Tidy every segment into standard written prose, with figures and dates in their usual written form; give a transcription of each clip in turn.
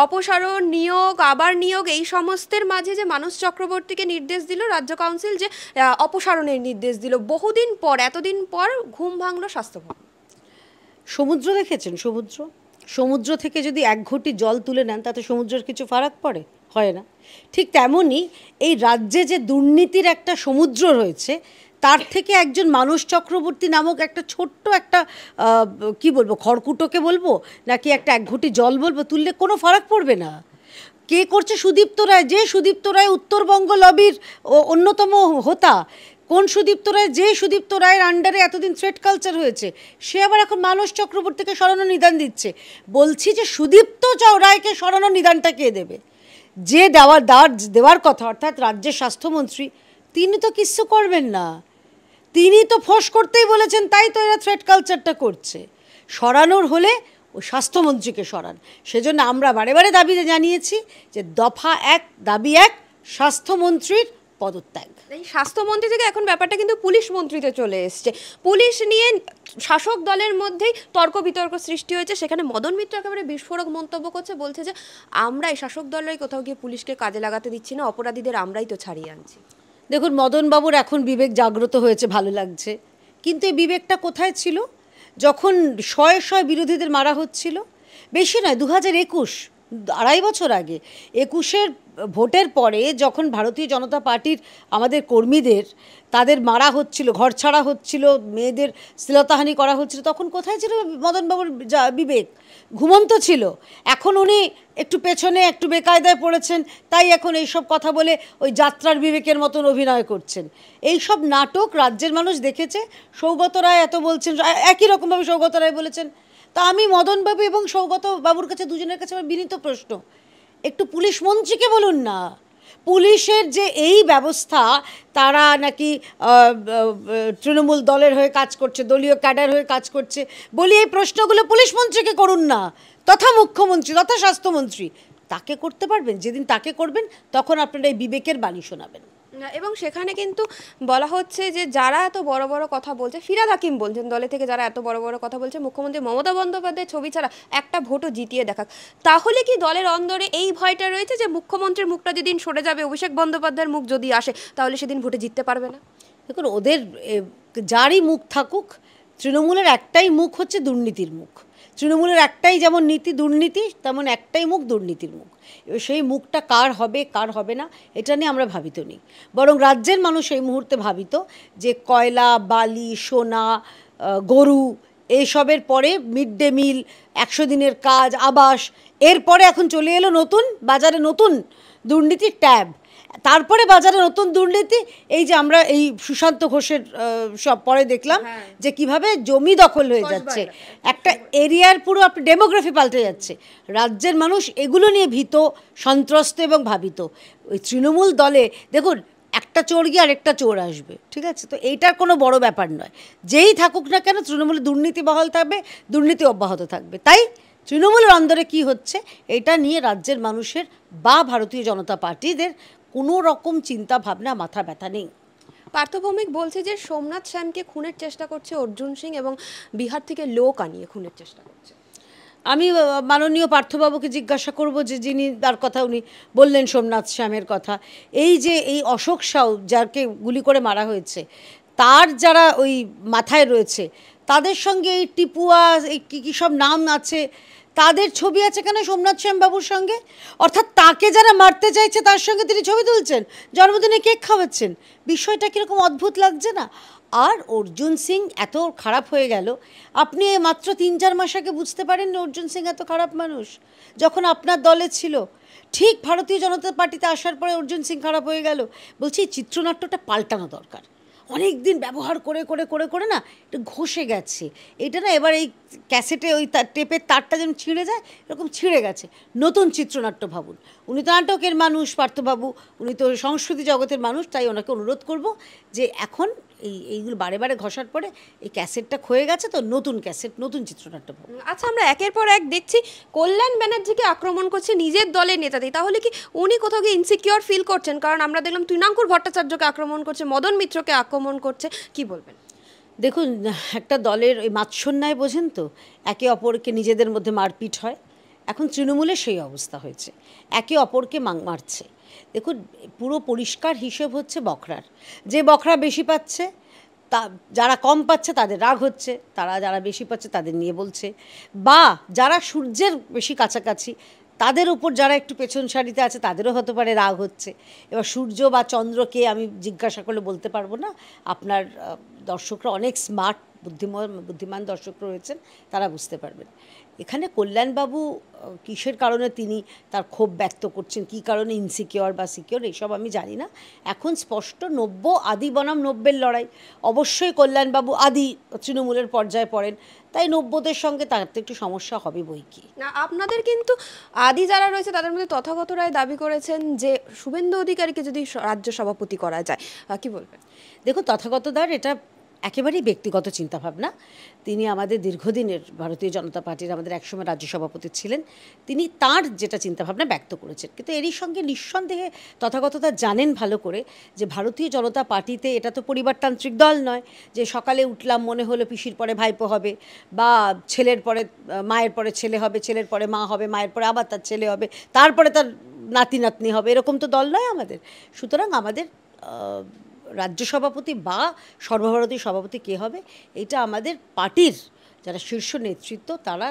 অপসারণ, নিয়োগ, আবার নিয়োগ, এই সমস্তের মাঝে যে মানস চক্রবর্তীকে নির্দেশ দিল রাজ্য কাউন্সিল, যে অপসারণের নির্দেশ দিল, বহুদিন পর, এতদিন পর ঘুম ভাঙলো স্বাস্থ্য ভবন। সমুদ্র দেখেছেন? সমুদ্র, সমুদ্র থেকে যদি এক ঘটি জল তুলে নেন তাতে সমুদ্রের কিছু ফারাক পড়ে? হয় না। ঠিক তেমনই এই রাজ্যে যে দুর্নীতির একটা সমুদ্র রয়েছে, তার থেকে একজন মানস চক্রবর্তী নামক একটা ছোট্ট একটা কি বলবো, খড়কুটোকে বলবো নাকি একটা এক ঘটি জল বলবো, তুললে কোনো ফারাক পড়বে না। কে করছে? সুদীপ্ত রায়। যে সুদীপ্ত রায় উত্তরবঙ্গ লবির অন্যতম হোতা, কোন সুদীপ্ত রায়? যে সুদীপ্ত রায়ের আন্ডারে এতদিন থ্রেড কালচার হয়েছে, সে আবার এখন মানস চক্রবর্তীকে সরানোর নিদান দিচ্ছে। বলছি যে সুদীপ্ত রায়কে সরানোর নিদানটা কে দেবে? যে দেওয়ার কথা, অর্থাৎ রাজ্যের স্বাস্থ্যমন্ত্রী, তিনি তো কিচ্ছু করবেন না। তিনি তো ফোঁস করতেই বলেছেন, তাই তো এরা থ্রেড কালচারটা করছে। সরানোর হলে ও স্বাস্থ্যমন্ত্রীকে সরান। সেজন্য আমরা বারে বারে দাবি জানিয়েছি যে দফা 1, দাবি 1, স্বাস্থ্যমন্ত্রীর পদত্যাগ। এই স্বাস্থ্যমন্ত্রী থেকে এখন ব্যাপারটা কিন্তু পুলিশ মন্ত্রীতে চলে এসছে। পুলিশ নিয়ে শাসক দলের মধ্যেই তর্ক বিতর্ক সৃষ্টি হয়েছে। সেখানে মদন মিত্র একেবারে বিস্ফোরক মন্তব্য করছে, বলছে যে আমরা এই শাসক দলরাই কোথাও গিয়ে পুলিশকে কাজে লাগাতে দিচ্ছি না, অপরাধীদের আমরাই তো ছাড়িয়ে আনছি। দেখুন, মদনবাবুর এখন বিবেক জাগ্রত হয়েছে, ভালো লাগছে। কিন্তু এই বিবেকটা কোথায় ছিল যখন শয়ে শয়ে বিরোধীদের মারা হচ্ছিল? বেশি নয়, 2021, 2.5 বছর আগে, 21-এর ভোটের পরে যখন ভারতীয় জনতা পার্টির আমাদের কর্মীদের তাদের মারা হচ্ছিল, ঘর ছাড়া হচ্ছিল, মেয়েদের শ্লীলতাহানি করা হচ্ছিল, তখন কোথায় ছিল মদনবাবুর বিবেক? ঘুমন্ত ছিল। এখন উনি একটু পেছনে একটু বেকায়দায় পড়েছেন, তাই এখন এইসব কথা বলে ওই যাত্রার বিবেকের মতন অভিনয় করছেন। এইসব নাটক রাজ্যের মানুষ দেখেছে। সৌগত রায় এত বলছেন, একই রকমভাবে সৌগত রায় বলেছেন। তা আমি মদনবাবু এবং সৌগত বাবুর কাছে, দুজনের কাছে আমার বিনীত প্রশ্ন, একটু পুলিশ মন্ত্রীকে বলুন না, পুলিশের যে এই ব্যবস্থা, তারা নাকি তৃণমূল দলের হয়ে কাজ করছে, দলীয় ক্যাডার হয়ে কাজ করছে, বলি এই প্রশ্নগুলো পুলিশ মন্ত্রীকে করুন না, তথা মুখ্যমন্ত্রী তথা স্বাস্থ্যমন্ত্রী। তাকে করতে পারবেন, যেদিন তাকে করবেন তখন আপনারা এই বিবেকের বাণী শোনাবেন। এবং সেখানে কিন্তু বলা হচ্ছে যে যারা এত বড় বড় কথা বলছে, ফিরহাদ হাকিম বলছেন দলে থেকে, যারা এত বড় বড় কথা বলছে, মুখ্যমন্ত্রী মমতা বন্দ্যোপাধ্যায়ের ছবি ছাড়া একটা ভোটও জিতিয়ে দেখাক। তাহলে কি দলের অন্দরে এই ভয়টা রয়েছে যে মুখ্যমন্ত্রীর মুখটা যেদিন সরে যাবে, অভিষেক বন্দ্যোপাধ্যায়ের মুখ যদি আসে, তাহলে সেদিন ভোটে জিততে পারবে না? দেখুন, ওদের যারই মুখ থাকুক, তৃণমূলের একটাই মুখ হচ্ছে দুর্নীতির মুখ। তৃণমূলের একটাই যেমন নীতি দুর্নীতি, তেমন একটাই মুখ দুর্নীতির মুখ। সেই মুখটা কার হবে কার হবে না এটা নিয়ে আমরা ভাবিত নেই, বরং রাজ্যের মানুষ এই মুহূর্তে ভাবিত যে কয়লা, বালি, সোনা, গরু, এইসবের পরে মিড ডে মিল, 100 দিনের কাজ, আবাস, এরপরে এখন চলে এলো নতুন বাজারে নতুন দুর্নীতির ট্যাব। তারপরে বাজারে নতুন দুর্নীতি, এই যে আমরা এই সুশান্ত ঘোষের সব পরে দেখলাম যে কিভাবে জমি দখল হয়ে যাচ্ছে, একটা এরিয়ার পুরো আপনার ডেমোগ্রাফি পাল্টে যাচ্ছে। রাজ্যের মানুষ এগুলো নিয়ে ভীত, সন্ত্রস্ত এবং ভাবিত। ওই তৃণমূল দলে দেখুন, একটা চোর গিয়ে আরেকটা চোর আসবে, ঠিক আছে? তো এইটার কোনো বড় ব্যাপার নয়। যেই থাকুক না কেন, তৃণমূলে দুর্নীতি বহাল থাকবে, দুর্নীতি অব্যাহত থাকবে। তাই তৃণমূলের অন্দরে কি হচ্ছে এটা নিয়ে রাজ্যের মানুষের বা ভারতীয় জনতা পার্টিদের কোনো রকম চিন্তা ভাবনা, মাথা ব্যথা নেই। পার্থভৌমিক বলছে যে সোমনাথ শ্যামকে খুনের চেষ্টা করছে অর্জুন সিং, এবং বিহার থেকে লোক আনিয়ে খুনের চেষ্টা করছে। আমি মাননীয় পার্থবাবুকে জিজ্ঞাসা করব যে যিনি তার কথা উনি বললেন সোমনাথ শ্যামের কথা, এই যে এই অশোক সাউ যাকে গুলি করে মারা হয়েছে, তার যারা ওই মাথায় রয়েছে, তাদের সঙ্গে এই টিপুয়া, এই কী সব নাম আছে, তাদের ছবি আছে কেন সোমনাথ শ্যামবাবুর সঙ্গে? অর্থাৎ তাকে যারা মারতে চাইছে তার সঙ্গে তিনি ছবি তুলছেন, জন্মদিনে কেক খাওয়াচ্ছেন। বিষয়টা কীরকম অদ্ভুত লাগছে না? আর অর্জুন সিং এত খারাপ হয়ে গেল, আপনি মাত্র 3-4 মাস আগে বুঝতে পারেননি অর্জুন সিং এত খারাপ মানুষ? যখন আপনার দলে ছিল, ঠিক ভারতীয় জনতা পার্টিতে আসার পরে অর্জুন সিং খারাপ হয়ে গেল। বলছি চিত্রনাট্যটা পাল্টানো দরকার। অনেক দিন ব্যবহার করে করে করে করে না একটু ঘষে গেছে এটা না, এবার এই ক্যাসেটে ওই টেপের তারটা যেন ছিঁড়ে যায়, এরকম ছিঁড়ে গেছে। নতুন চিত্রনাট্য ভাবুন। উনি তো নাটকের মানুষ পার্থবাবু, উনি তো সংস্কৃতি জগতের মানুষ, তাই ওনাকে অনুরোধ করব যে এখন এইগুলো বারে বারে ঘষার পরে এই ক্যাসেটটা ক্ষয়ে গেছে, তো নতুন ক্যাসেট, নতুন চিত্রনাট্য ভাবুন। আচ্ছা, আমরা একের পর এক দেখছি কল্যাণ ব্যানার্জিকে আক্রমণ করছে নিজের দলের নেতাদের, তাহলে কি উনি কোথাও গিয়ে ইনসিকিউর ফিল করছেন? কারণ আমরা দেখলাম তৃণাঙ্কুর ভট্টাচার্যকে আক্রমণ করছে, মদন মিত্রকে আক্রমণ করছে, কি বলবেন? দেখুন, একটা দলের ওই মাৎসন্যায় বোঝেন তো, একে অপরকে নিজেদের মধ্যে মারপিট হয়, এখন তৃণমূলে সেই অবস্থা হয়েছে, একে অপরকে মারছে। দেখুন, পুরো পরিষ্কার হিসেব হচ্ছে বখরার, যে বখরা বেশি পাচ্ছে তা, যারা কম পাচ্ছে তাদের রাগ হচ্ছে, তারা যারা বেশি পাচ্ছে তাদের নিয়ে বলছে, বা যারা সূর্যের বেশি কাছাকাছি তাদের উপর যারা একটু পেছন সারিতে আছে তাদেরও হতে পারে রাগ হচ্ছে। এবার সূর্য বা চন্দ্রকে আমি জিজ্ঞাসা করলে বলতে পারবো না, আপনার দর্শকরা অনেক স্মার্ট, বুদ্ধিমান দর্শক রয়েছেন, তারা বুঝতে পারবেন। এখানে কল্যাণবাবু কিসের কারণে তিনি তার ক্ষোভ ব্যক্ত করছেন, কী কারণে ইনসিকিওর বা সিকিওর, এইসব আমি জানি না। এখন স্পষ্ট আদি বনাম নব্যের লড়াই। অবশ্যই কল্যাণবাবু আদি তৃণমূলের পর্যায়ে পড়েন, তাই নব্যদের সঙ্গে তার তো একটু সমস্যা হবে বই কি। না, আপনাদের কিন্তু আদি যারা রয়েছে তাদের মধ্যে তথাগত রায় দাবি করেছেন যে শুভেন্দু অধিকারীকে যদি রাজ্য সভাপতি করা যায়, কি বলবেন? দেখুন, তথাগতদার এটা একেবারেই ব্যক্তিগত চিন্তাভাবনা। তিনি আমাদের দীর্ঘদিনের ভারতীয় জনতা পার্টির আমাদের একসময় রাজ্য সভাপতি ছিলেন, তিনি তার যেটা চিন্তাভাবনা ব্যক্ত করেছেন। কিন্তু এরই সঙ্গে নিঃসন্দেহে তথাগতদা জানেন ভালো করে যে ভারতীয় জনতা পার্টিতে এটা তো পরিবারতান্ত্রিক দল নয়, যে সকালে উঠলাম মনে হলো পিসির পরে ভাইপো হবে, বা ছেলের পরে মায়ের পরে ছেলে হবে, ছেলের পরে মা হবে, মায়ের পরে আবার তার ছেলে হবে, তারপরে তার নাতি নাতনি হবে, এরকম তো দল নয় আমাদের। সুতরাং আমাদের রাজ্য সভাপতি বা সর্বভারতীয় সভাপতি কে হবে, এটা আমাদের পার্টির যারা শীর্ষ নেতৃত্ব তারা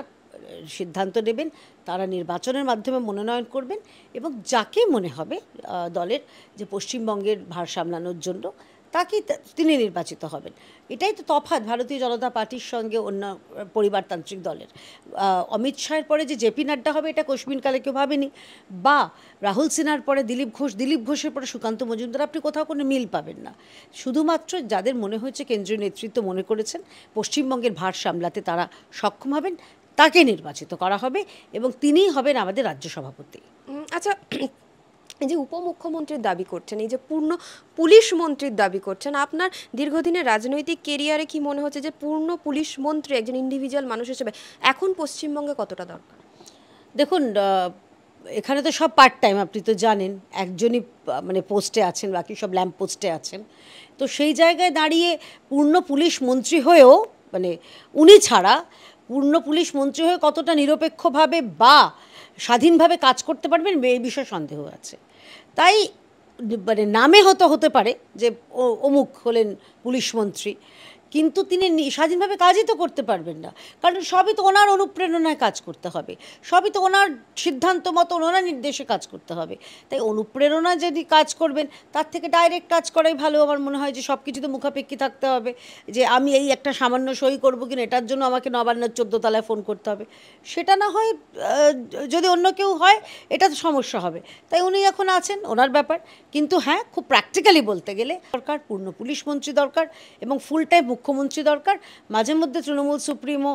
সিদ্ধান্ত নেবেন, তারা নির্বাচনের মাধ্যমে মনোনয়ন করবেন, এবং যাকে মনে হবে দলের যে পশ্চিমবঙ্গের ভার সামলানোর জন্য তাকেই তিনি নির্বাচিত হবেন। এটাই তো তফাৎ ভারতীয় জনতা পার্টির সঙ্গে অন্য পরিবারতান্ত্রিক দলের। অমিত শাহের পরে যে জেপি নাড্ডা হবে এটা কোশ্মিনকালে কেউ ভাবেনি, বা রাহুল সিনহার পরে দিলীপ ঘোষের পরে সুকান্ত মজুমদার, আপনি কোথাও কোনো মিল পাবেন না। শুধুমাত্র যাদের মনে হয়েছে, কেন্দ্রীয় নেতৃত্ব মনে করেছেন পশ্চিমবঙ্গের ভার সামলাতে তারা সক্ষম হবেন, তাকে নির্বাচিত করা হবে, এবং তিনিই হবেন আমাদের রাজ্য সভাপতি। আচ্ছা, এই যে উপমুখ্যমন্ত্রীর দাবি করছেন, এই যে পূর্ণ পুলিশ মন্ত্রীর দাবি করছেন, আপনার দীর্ঘদিনের রাজনৈতিক কেরিয়ারে কি মনে হচ্ছে যে পূর্ণ পুলিশ মন্ত্রী একজন ইন্ডিভিজুয়াল মানুষ হিসেবে এখন পশ্চিমবঙ্গে কতটা দরকার? দেখুন, এখানে তো সব পার্ট টাইম, আপনি তো জানেন, একজনই মানে পোস্টে আছেন, বাকি সব ল্যাম্প পোস্টে আছেন। তো সেই জায়গায় দাঁড়িয়ে পূর্ণ পুলিশ মন্ত্রী হয়েও, মানে উনি ছাড়া পূর্ণ পুলিশ মন্ত্রী হয়ে কতটা নিরপেক্ষভাবে বা স্বাধীনভাবে কাজ করতে পারবেন এই বিষয়ে সন্দেহ আছে। তাই মানে নামে হতে পারে যে অমুক হলেন পুলিশ মন্ত্রী, কিন্তু তিনি স্বাধীনভাবে কাজই তো করতে পারবেন না, কারণ সবই তো ওনার অনুপ্রেরণায় কাজ করতে হবে, সবই তো ওনার সিদ্ধান্ত মতো ওনার নির্দেশে কাজ করতে হবে। তাই অনুপ্রেরণা যদি কাজ করবেন, তার থেকে ডাইরেক্ট কাজ করাই ভালো। আমার মনে হয় যে সব কিছুতে মুখাপেক্ষি থাকতে হবে, যে আমি এই একটা সামান্য সই করবো কিনা এটার জন্য আমাকে নবান্নের 14 তলায় ফোন করতে হবে, সেটা না হয় যদি অন্য কেউ হয় এটা তো সমস্যা হবে। তাই উনি এখন আছেন, ওনার ব্যাপার। কিন্তু হ্যাঁ, খুব প্র্যাকটিক্যালি বলতে গেলে দরকার পূর্ণ পুলিশ মন্ত্রী দরকার, এবং ফুল টাইম মুখ্যমন্ত্রী দরকার। মাঝে মধ্যে তৃণমূল সুপ্রিমো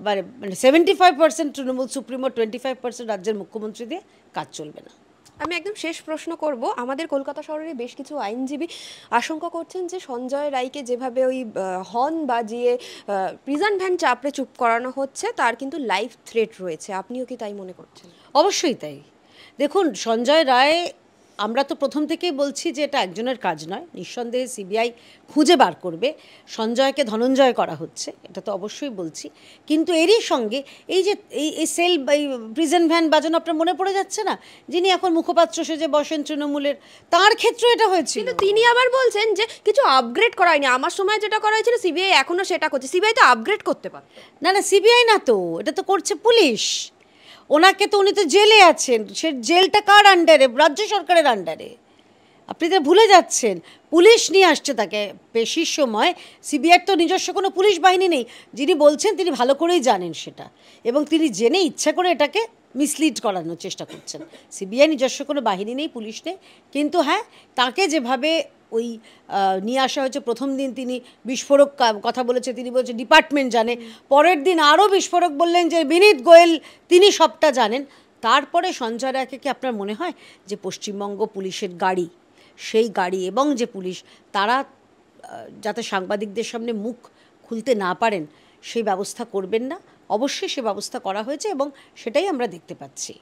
মানে 75% তৃণমূল সুপ্রিমো, 25% রাজ্যের মুখ্যমন্ত্রী দিয়ে কাজ চলবে না। আমি একদম শেষ প্রশ্ন করব, আমাদের কলকাতা শহরে বেশ কিছু আইনজীবী আশঙ্কা করছেন যে সঞ্জয় রায়কে যেভাবে ওই হর্ন বাজিয়ে প্রিজন ভ্যান চাপড়ে চুপ করানো হচ্ছে, তার কিন্তু লাইফ থ্রেট রয়েছে। আপনিও কি তাই মনে করছেন? অবশ্যই তাই। দেখুন, সঞ্জয় রায়, আমরা তো প্রথম থেকেই বলছি যে এটা একজনের কাজ নয়, নিঃসন্দেহে সিবিআই খুঁজে বার করবে। সঞ্জয়কে ধনঞ্জয় করা হচ্ছে, এটা তো অবশ্যই বলছি। কিন্তু এরই সঙ্গে এই যে এই সেল এই প্রিজন ভ্যান বাজানো, আপনার মনে পড়ে যাচ্ছে না, যিনি এখন মুখপাত্র সেজে বসেন তৃণমূলের, তার ক্ষেত্রে এটা হয়েছিল। কিন্তু তিনি আবার বলছেন যে কিছু আপগ্রেড করা হয়নি, আমার সময় যেটা করা হয়েছিল সিবিআই এখনো সেটা করছে। সিবিআই তো আপগ্রেড করতে পারে। না না, সিবিআই না তো, এটা তো করছে পুলিশ। ওনাকে তো, উনি তো জেলে আছেন, সে জেলটা কার আন্ডারে? রাজ্য সরকারের আন্ডারে। আপনি তো ভুলে যাচ্ছেন, পুলিশ নিয়ে আসছে তাকে পেশির সময়। সিবিআইয়ের তো নিজস্ব কোনো পুলিশ বাহিনী নেই। যিনি বলছেন তিনি ভালো করেই জানেন সেটা, এবং তিনি জেনে ইচ্ছা করে এটাকে মিসলিড করানোর চেষ্টা করছেন। সিবিআই নিজস্ব কোনো বাহিনী নেই, পুলিশ নেই। কিন্তু হ্যাঁ, তাকে যেভাবে ওই নিয়ে আসা হয়েছে, প্রথম দিন তিনি বিস্ফোরক কথা বলেছে, তিনি বলছে ডিপার্টমেন্ট জানে, পরের দিন আরও বিস্ফোরক বললেন যে বিনীত গোয়েল তিনি সবটা জানেন। তারপরে সঞ্জয় রায়কে কি আপনার মনে হয় যে পশ্চিমবঙ্গ পুলিশের গাড়ি, সেই গাড়ি এবং যে পুলিশ, তারা যাতে সাংবাদিকদের সামনে মুখ খুলতে না পারেন সেই ব্যবস্থা করবেন না? অবশ্যই সে ব্যবস্থা করা হয়েছে, এবং সেটাই আমরা দেখতে পাচ্ছি।